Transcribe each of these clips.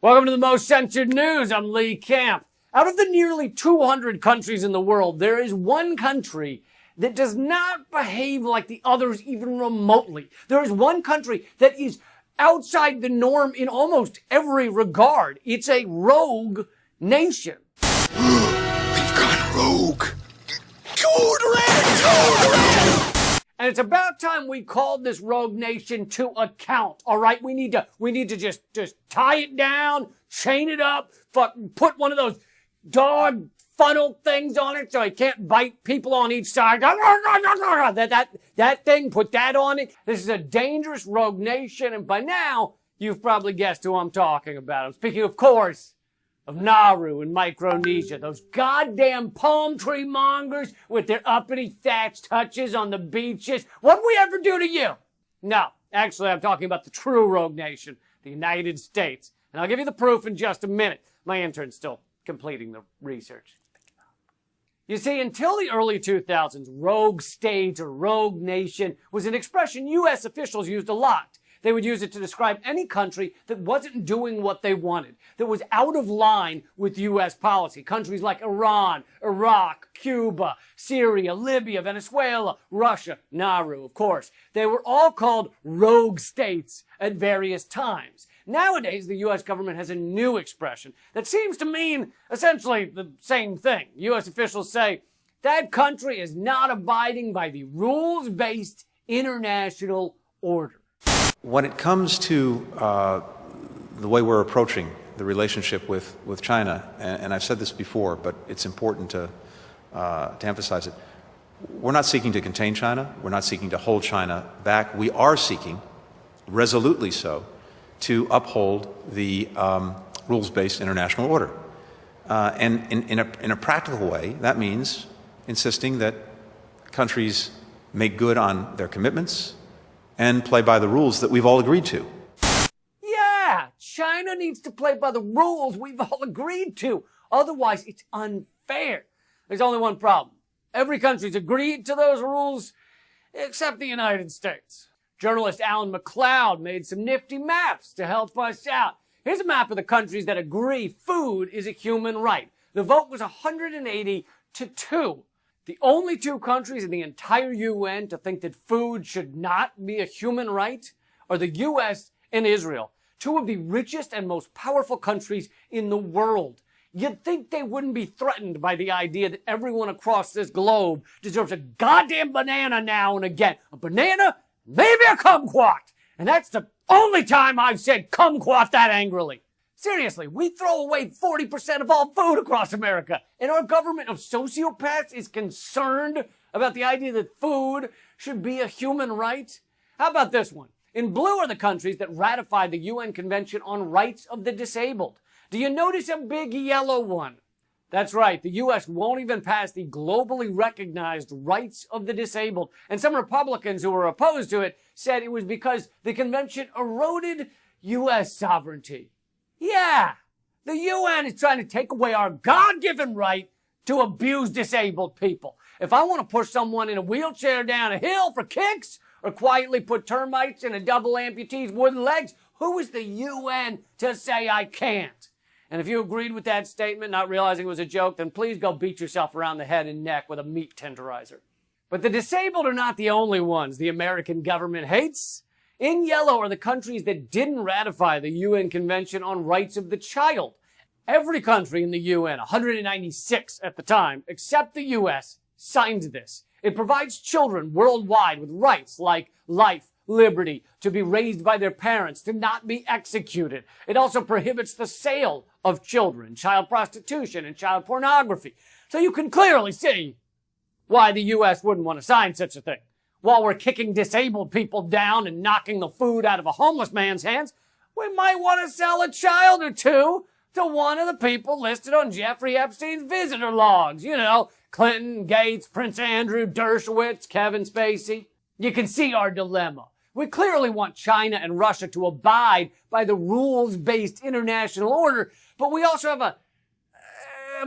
Welcome to the most censored news. I'm Lee Camp. Out of the nearly 200 countries in the world, there is one country that does not behave like the others even remotely. There is one country that is outside the norm in almost every regard. It's a rogue nation. We've gone rogue. Code red! And it's about time we called this rogue nation to account. All right, we need to just tie it down, chain it up, fucking put one of those dog funnel things on it so it can't bite people on each side. That thing, put that on it. This is a dangerous rogue nation, and by now you've probably guessed who I'm talking about. I'm speaking, of course, of Nauru in Micronesia. Those goddamn palm tree mongers with their uppity thatched hutches on the beaches. What'd we ever do to you? No, actually, I'm talking about the true rogue nation, the United States. And I'll give you the proof in just a minute. My intern's still completing the research. You see, until the early 2000s, rogue state or rogue nation was an expression U.S. officials used a lot. They would use it to describe any country that wasn't doing what they wanted, that was out of line with U.S. policy. Countries like Iran, Iraq, Cuba, Syria, Libya, Venezuela, Russia, Nauru, of course. They were all called rogue states at various times. Nowadays, the U.S. government has a new expression that seems to mean essentially the same thing. U.S. officials say, that country is not abiding by the rules-based international order. When it comes to the way we're approaching the relationship with China, and I've said this before, but it's important to emphasize it, we're not seeking to contain China. We're not seeking to hold China back. We are seeking, resolutely so, to uphold the rules-based international order. And in a practical way, that means insisting that countries make good on their commitments and play by the rules that we've all agreed to. Yeah, China needs to play by the rules we've all agreed to. Otherwise, it's unfair. There's only one problem. Every country's agreed to those rules except the United States. Journalist Alan McLeod made some nifty maps to help us out. Here's a map of the countries that agree food is a human right. The vote was 180 to 2. The only two countries in the entire UN to think that food should not be a human right are the US and Israel, two of the richest and most powerful countries in the world. You'd think they wouldn't be threatened by the idea that everyone across this globe deserves a goddamn banana now and again. A banana, maybe a kumquat. And that's the only time I've said kumquat that angrily. Seriously, we throw away 40% of all food across America, and our government of sociopaths is concerned about the idea that food should be a human right? How about this one? In blue are the countries that ratified the UN Convention on Rights of the Disabled. Do you notice a big yellow one? That's right, the U.S. won't even pass the globally recognized rights of the disabled. And some Republicans who were opposed to it said it was because the convention eroded U.S. sovereignty. Yeah, the UN is trying to take away our God-given right to abuse disabled people. If I want to push someone in a wheelchair down a hill for kicks or quietly put termites in a double amputee's wooden legs, who is the UN to say I can't? And if you agreed with that statement, not realizing it was a joke, then please go beat yourself around the head and neck with a meat tenderizer. But the disabled are not the only ones the American government hates. In yellow are the countries that didn't ratify the UN Convention on Rights of the Child. Every country in the UN, 196 at the time, except the US, signed this. It provides children worldwide with rights like life, liberty, to be raised by their parents, to not be executed. It also prohibits the sale of children, child prostitution, and child pornography. So you can clearly see why the US wouldn't want to sign such a thing. While we're kicking disabled people down and knocking the food out of a homeless man's hands, we might want to sell a child or two to one of the people listed on Jeffrey Epstein's visitor logs. You know, Clinton, Gates, Prince Andrew, Dershowitz, Kevin Spacey. You can see our dilemma. We clearly want China and Russia to abide by the rules-based international order, but we also have a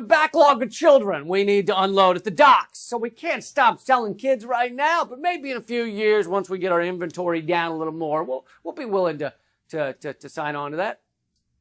backlog of children we need to unload at the docks. So we can't stop selling kids right now, but maybe in a few years, once we get our inventory down a little more, we'll be willing to sign on to that.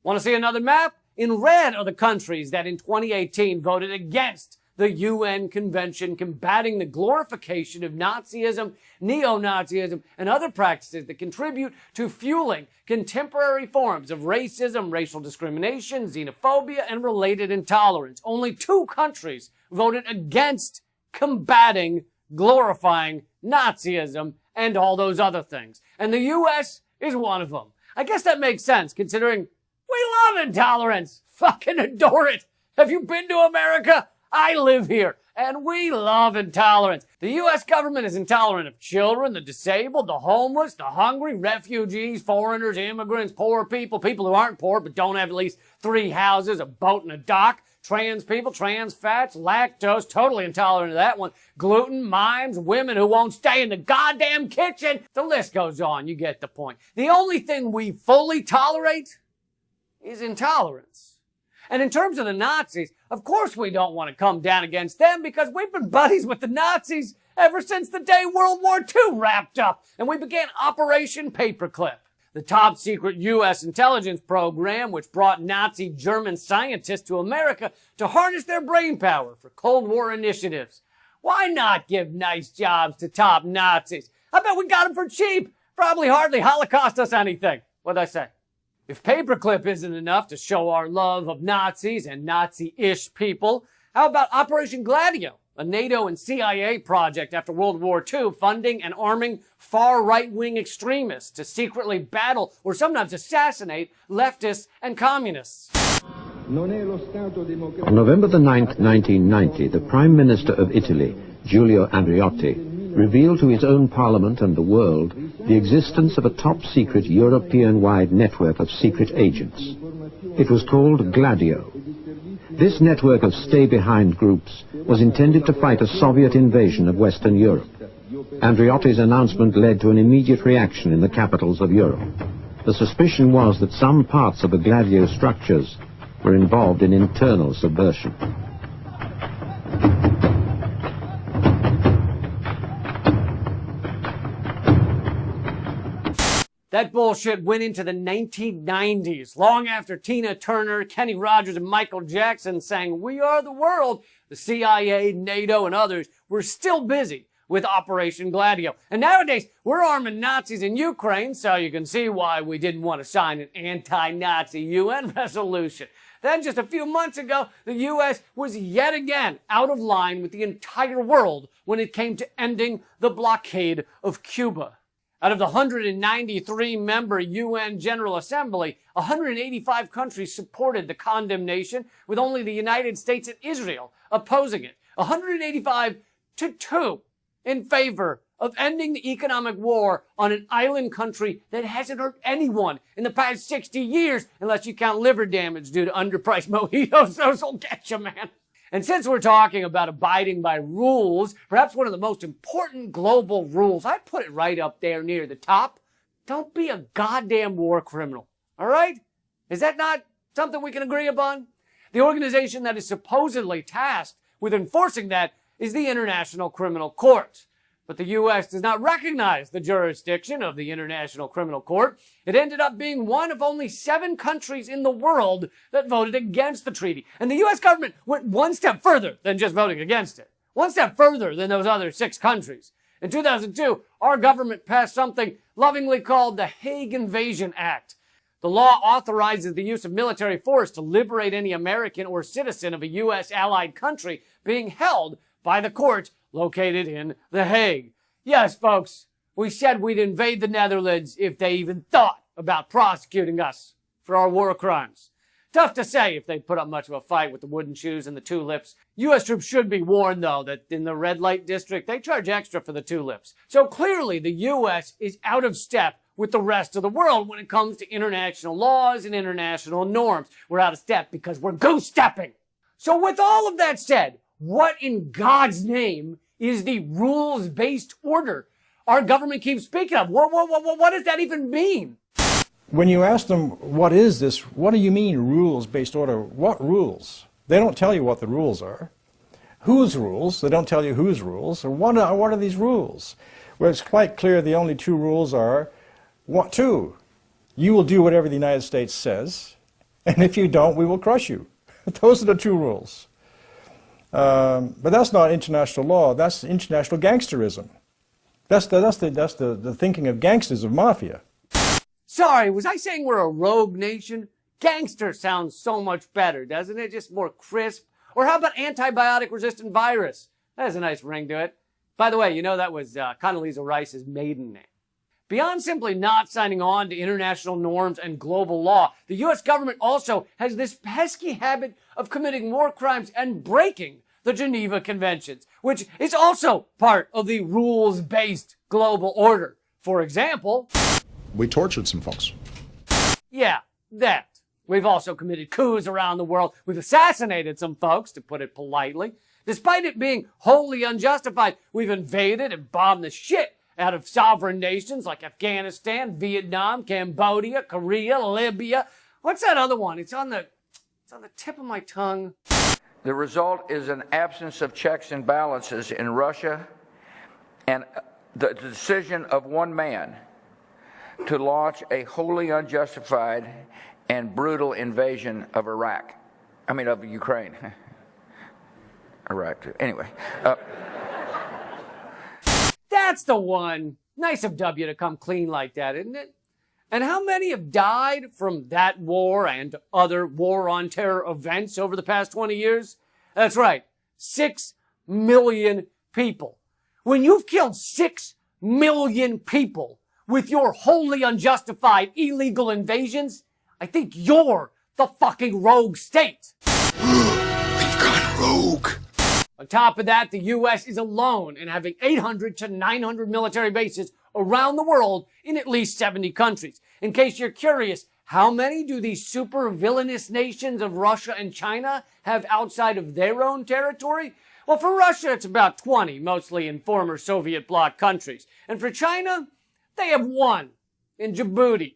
Want to see another map? In red are the countries that in 2018 voted against the UN Convention combating the glorification of Nazism, neo-Nazism, and other practices that contribute to fueling contemporary forms of racism, racial discrimination, xenophobia, and related intolerance. Only 2 countries voted against combating, glorifying Nazism and all those other things. And the U.S. is one of them. I guess that makes sense considering we love intolerance. Fucking adore it. Have you been to America? I live here, and we love intolerance. The U.S. government is intolerant of children, the disabled, the homeless, the hungry, refugees, foreigners, immigrants, poor people, people who aren't poor but don't have at least 3 houses, a boat, and a dock, trans people, trans fats, lactose, totally intolerant of that one, gluten, mimes, women who won't stay in the goddamn kitchen. The list goes on. You get the point. The only thing we fully tolerate is intolerance. And in terms of the Nazis, of course we don't want to come down against them because we've been buddies with the Nazis ever since the day World War II wrapped up and we began Operation Paperclip, the top secret U.S. intelligence program which brought Nazi German scientists to America to harness their brain power for Cold War initiatives. Why not give nice jobs to top Nazis? I bet we got them for cheap. Probably hardly Holocaust us anything. What'd I say? If Paperclip isn't enough to show our love of Nazis and Nazi-ish people, how about Operation Gladio, a NATO and CIA project after World War II funding and arming far right-wing extremists to secretly battle or sometimes assassinate leftists and communists? On November the 9th, 1990, the Prime Minister of Italy, Giulio Andreotti, revealed to his own parliament and the world the existence of a top-secret European-wide network of secret agents. It was called Gladio. This network of stay-behind groups was intended to fight a Soviet invasion of Western Europe. Andreotti's announcement led to an immediate reaction in the capitals of Europe. The suspicion was that some parts of the Gladio structures were involved in internal subversion. That bullshit went into the 1990s, long after Tina Turner, Kenny Rogers, and Michael Jackson sang "We Are the World." The CIA, NATO, and others were still busy with Operation Gladio. And nowadays, we're arming Nazis in Ukraine, so you can see why we didn't want to sign an anti-Nazi UN resolution. Then just a few months ago, the U.S. was yet again out of line with the entire world when it came to ending the blockade of Cuba. Out of the 193-member UN General Assembly, 185 countries supported the condemnation, with only the United States and Israel opposing it. 185 to 2 in favor of ending the economic war on an island country that hasn't hurt anyone in the past 60 years, unless you count liver damage due to underpriced mojitos. Those'll get you, man. And since we're talking about abiding by rules, perhaps one of the most important global rules, I'd put it right up there near the top. Don't be a goddamn war criminal. All right? Is that not something we can agree upon? The organization that is supposedly tasked with enforcing that is the International Criminal Court. But the U.S. does not recognize the jurisdiction of the International Criminal Court. It ended up being one of only 7 countries in the world that voted against the treaty. And the U.S. government went one step further than just voting against it. One step further than those other 6 countries. In 2002, our government passed something lovingly called the Hague Invasion Act. The law authorizes the use of military force to liberate any American or citizen of a U.S. allied country being held by the court located in The Hague. Yes, folks, we said we'd invade the Netherlands if they even thought about prosecuting us for our war crimes. Tough to say if they'd put up much of a fight with the wooden shoes and the tulips. U.S. troops should be warned, though, that in the red light district, they charge extra for the tulips. So clearly, the U.S. is out of step with the rest of the world when it comes to international laws and international norms. We're out of step because we're goose-stepping. So with all of that said, what in God's name is the rules-based order our government keeps speaking of? What does that even mean? When you ask them, what is this, what do you mean rules-based order? What rules? They don't tell you what the rules are. Whose rules? They don't tell you whose rules. And what are these rules? Well, it's quite clear the only 2 rules are, 2, you will do whatever the United States says, And if you don't, we will crush you. Those are the two rules. But that's not international law. That's international gangsterism. That's the thinking of gangsters, of mafia. Sorry, was I saying we're a rogue nation? Gangster sounds so much better, doesn't it? Just more crisp. Or how about antibiotic-resistant virus? That has a nice ring to it. By the way, you know that was Condoleezza Rice's maiden name. Beyond simply not signing on to international norms and global law, the U.S. government also has this pesky habit of committing war crimes and breaking the Geneva Conventions, which is also part of the rules-based global order. For example, we tortured some folks. Yeah, that. We've also committed coups around the world. We've assassinated some folks, to put it politely. Despite it being wholly unjustified, we've invaded and bombed the shit out of sovereign nations like Afghanistan, Vietnam, Cambodia, Korea, Libya. What's that other one? It's on the tip of my tongue. The result is an absence of checks and balances in Russia and the decision of one man to launch a wholly unjustified and brutal invasion of of Ukraine. Iraq, anyway. That's the one. Nice of W to come clean like that, isn't it? And how many have died from that war and other war on terror events over the past 20 years? That's right, 6 million people. When you've killed 6 million people with your wholly unjustified illegal invasions, I think you're the fucking rogue state. We've gone rogue. On top of that, the U.S. is alone in having 800 to 900 military bases around the world in at least 70 countries. In case you're curious, how many do these super villainous nations of Russia and China have outside of their own territory? Well, for Russia, it's about 20, mostly in former Soviet bloc countries. And for China, they have 1 in Djibouti.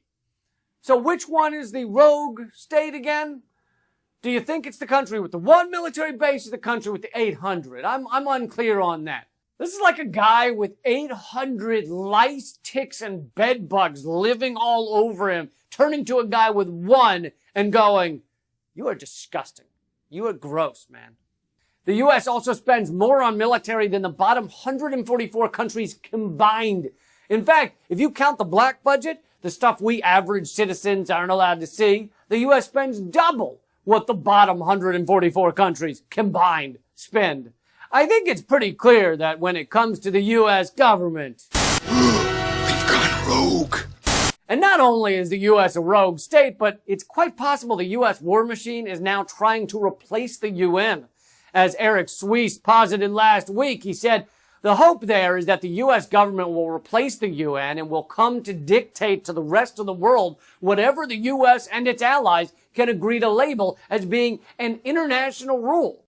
So which one is the rogue state again? Do you think it's the country with the 1 military base or the country with the 800? I'm unclear on that. This is like a guy with 800 lice, ticks, and bed bugs living all over him, turning to a guy with 1 and going, "You are disgusting. You are gross, man." The U.S. also spends more on military than the bottom 144 countries combined. In fact, if you count the black budget, the stuff we average citizens aren't allowed to see, the U.S. spends double what the bottom 144 countries combined spend. I think it's pretty clear that when it comes to the U.S. government, We've gone rogue. And not only is the U.S. a rogue state, but it's quite possible the U.S. war machine is now trying to replace the UN. As Eric Suisse posited last week, he said, the hope there is that the U.S. government will replace the UN and will come to dictate to the rest of the world whatever the U.S. and its allies can agree to label as being an international rule.